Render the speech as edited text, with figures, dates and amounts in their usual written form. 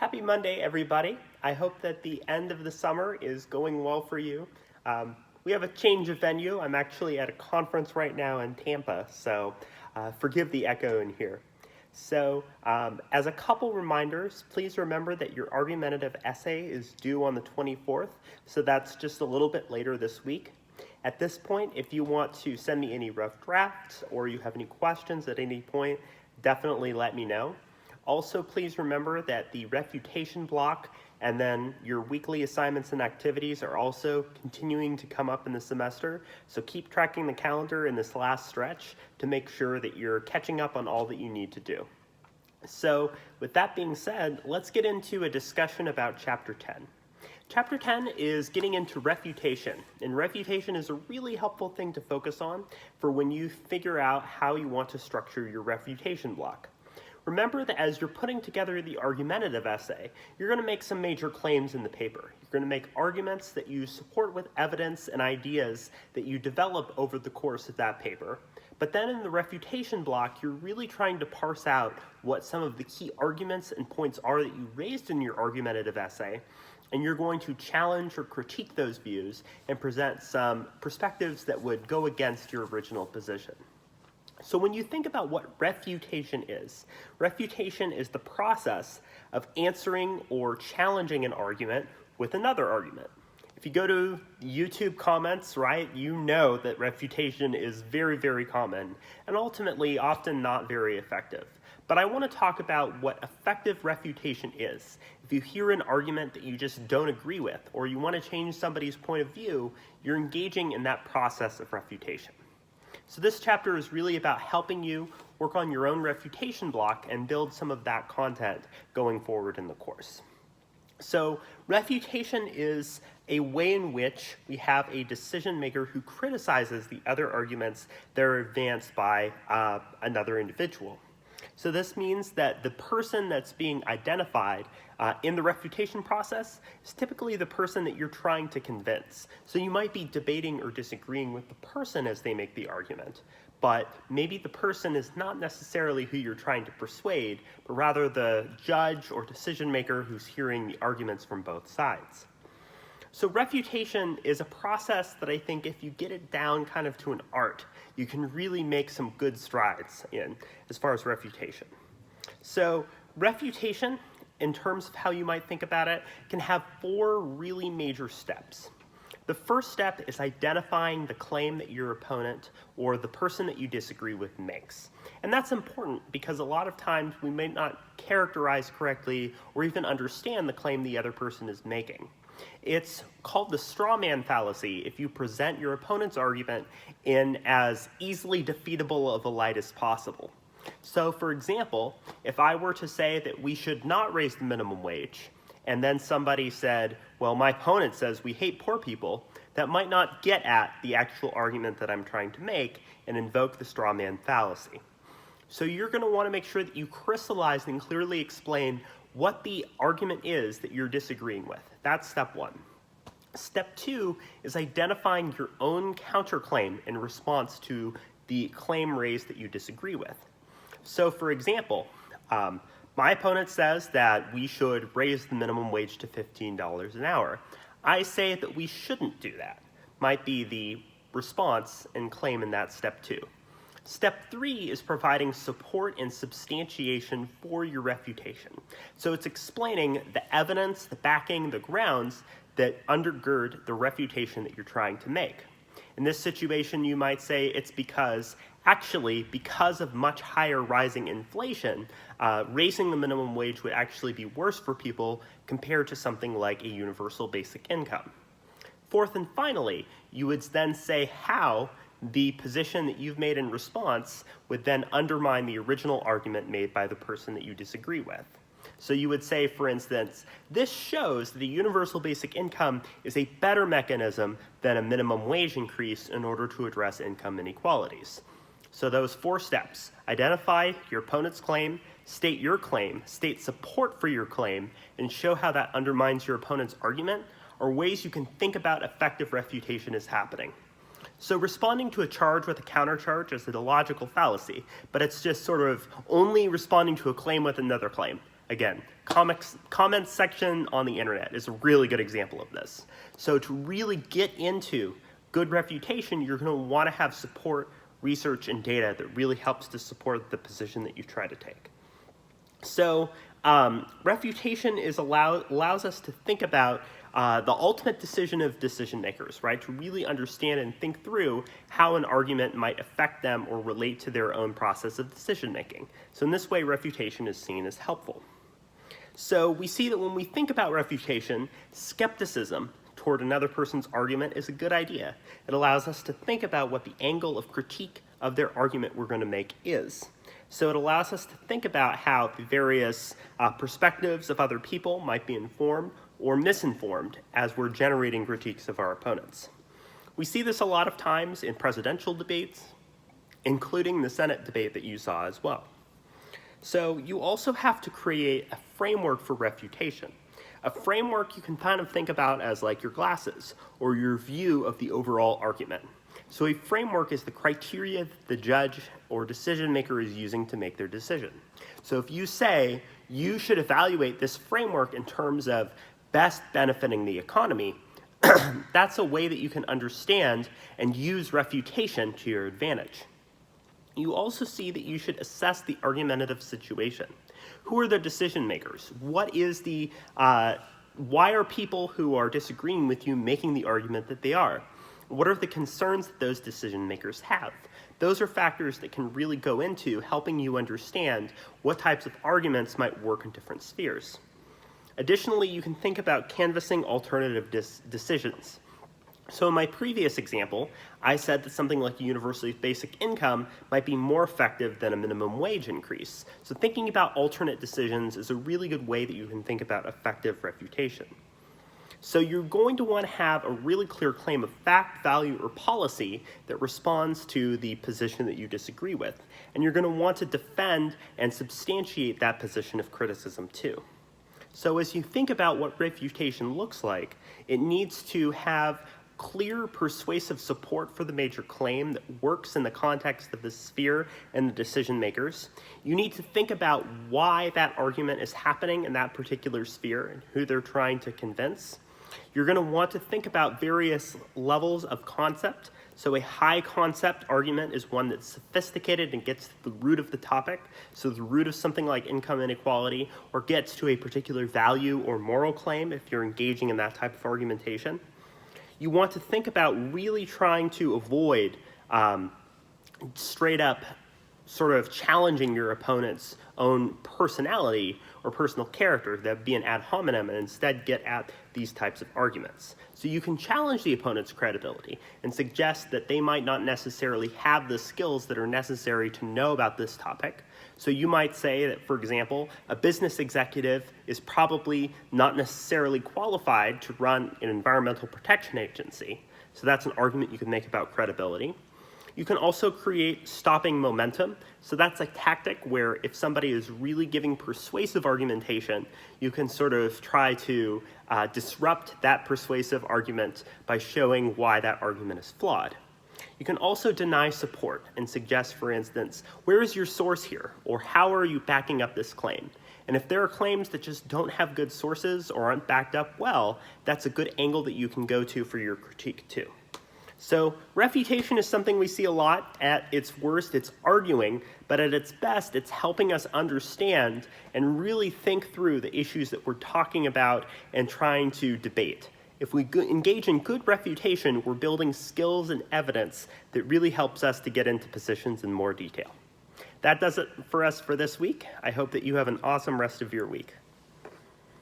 Happy Monday, everybody. I hope that the end of the summer is going well for you. We have a change of venue. I'm actually at a conference right now in Tampa, so forgive the echo in here. So as a couple reminders, please remember that your argumentative essay is due on the 24th, so that's just a little bit later this week. At this point, if you want to send me any rough drafts or you have any questions at any point, definitely let me know. Also, please remember that the refutation block and then your weekly assignments and activities are also continuing to come up in the semester. So keep tracking the calendar in this last stretch to make sure that you're catching up on all that you need to do. So with that being said, let's get into a discussion about Chapter 10. Chapter 10 is getting into refutation, and refutation is a really helpful thing to focus on for when you figure out how you want to structure your refutation block. Remember that as you're putting together the argumentative essay, you're going to make some major claims in the paper. You're going to make arguments that you support with evidence and ideas that you develop over the course of that paper. But then in the refutation block, you're really trying to parse out what some of the key arguments and points are that you raised in your argumentative essay, and you're going to challenge or critique those views and present some perspectives that would go against your original position. So when you think about what refutation is the process of answering or challenging an argument with another argument. If you go to YouTube comments, right, you know that refutation is very, very common and ultimately often not very effective. But I want to talk about what effective refutation is. If you hear an argument that you just don't agree with or you want to change somebody's point of view, you're engaging in that process of refutation. So this chapter is really about helping you work on your own refutation block and build some of that content going forward in the course. So refutation is a way in which we have a decision maker who criticizes the other arguments that are advanced by another individual. So this means that the person that's being identified in the refutation process is typically the person that you're trying to convince. So you might be debating or disagreeing with the person as they make the argument, but maybe the person is not necessarily who you're trying to persuade, but rather the judge or decision maker who's hearing the arguments from both sides. So refutation is a process that I think if you get it down kind of to an art, you can really make some good strides in as far as refutation. So refutation, in terms of how you might think about it, can have four really major steps. The first step is identifying the claim that your opponent or the person that you disagree with makes. And that's important because a lot of times we may not characterize correctly or even understand the claim the other person is making. It's called the straw man fallacy if you present your opponent's argument in as easily defeatable of a light as possible. So for example, if I were to say that we should not raise the minimum wage, and then somebody said, well, my opponent says we hate poor people, that might not get at the actual argument that I'm trying to make and invoke the straw man fallacy. So you're going to want to make sure that you crystallize and clearly explain what the argument is that you're disagreeing with. That's step one. Step two is identifying your own counterclaim in response to the claim raised that you disagree with. So for example, my opponent says that we should raise the minimum wage to $15 an hour. I say that we shouldn't do that. Might be the response and claim in that step two. Step three is providing support and substantiation for your refutation. So it's explaining the evidence, the backing, the grounds that undergird the refutation that you're trying to make. In this situation, you might say it's because of much higher rising inflation, raising the minimum wage would actually be worse for people compared to something like a universal basic income. Fourth and finally, you would then say how the position that you've made in response would then undermine the original argument made by the person that you disagree with. So you would say, for instance, this shows that a universal basic income is a better mechanism than a minimum wage increase in order to address income inequalities. So those four steps: identify your opponent's claim, state your claim, state support for your claim, and show how that undermines your opponent's argument, are ways you can think about effective refutation as happening. So responding to a charge with a countercharge is a logical fallacy, but it's just sort of only responding to a claim with another claim. Again, comments section on the internet is a really good example of this. So to really get into good refutation, you're going to want to have support, research, and data that really helps to support the position that you try to take. So refutation allows us to think about the ultimate decision of decision makers, right? To really understand and think through how an argument might affect them or relate to their own process of decision making. So in this way, refutation is seen as helpful. So we see that when we think about refutation, skepticism toward another person's argument is a good idea. It allows us to think about what the angle of critique of their argument we're going to make is. So it allows us to think about how the various perspectives of other people might be informed or misinformed as we're generating critiques of our opponents. We see this a lot of times in presidential debates, including the Senate debate that you saw as well. So you also have to create a framework for refutation. A framework you can kind of think about as like your glasses or your view of the overall argument. So a framework is the criteria that the judge or decision maker is using to make their decision. So if you say you should evaluate this framework in terms of best benefiting the economy, that's a way that you can understand and use refutation to your advantage. You also see that you should assess the argumentative situation. Who are the decision makers? What is the, why are people who are disagreeing with you making the argument that they are? What are the concerns that those decision makers have? Those are factors that can really go into helping you understand what types of arguments might work in different spheres. Additionally, you can think about canvassing alternative decisions. So in my previous example, I said that something like a universal basic income might be more effective than a minimum wage increase. So thinking about alternate decisions is a really good way that you can think about effective refutation. So you're going to want to have a really clear claim of fact, value, or policy that responds to the position that you disagree with. And you're going to want to defend and substantiate that position of criticism too. So as you think about what refutation looks like, it needs to have clear, persuasive support for the major claim that works in the context of the sphere and the decision makers. You need to think about why that argument is happening in that particular sphere and who they're trying to convince. You're going to want to think about various levels of concept. So a high concept argument is one that's sophisticated and gets to the root of the topic. So the root of something like income inequality, or gets to a particular value or moral claim if you're engaging in that type of argumentation. You want to think about really trying to avoid straight up sort of challenging your opponent's own personality or personal character. That would be an ad hominem, and instead get at these types of arguments. So you can challenge the opponent's credibility and suggest that they might not necessarily have the skills that are necessary to know about this topic. So you might say that, for example, a business executive is probably not necessarily qualified to run an environmental protection agency. So that's an argument you can make about credibility. You can also create stopping momentum. So that's a tactic where if somebody is really giving persuasive argumentation, you can sort of try to disrupt that persuasive argument by showing why that argument is flawed. You can also deny support and suggest, for instance, where is your source here? Or how are you backing up this claim? And if there are claims that just don't have good sources or aren't backed up well, that's a good angle that you can go to for your critique too. So refutation is something we see a lot. At its worst, it's arguing, but at its best, it's helping us understand and really think through the issues that we're talking about and trying to debate. If we engage in good refutation, we're building skills and evidence that really helps us to get into positions in more detail. That does it for us for this week. I hope that you have an awesome rest of your week.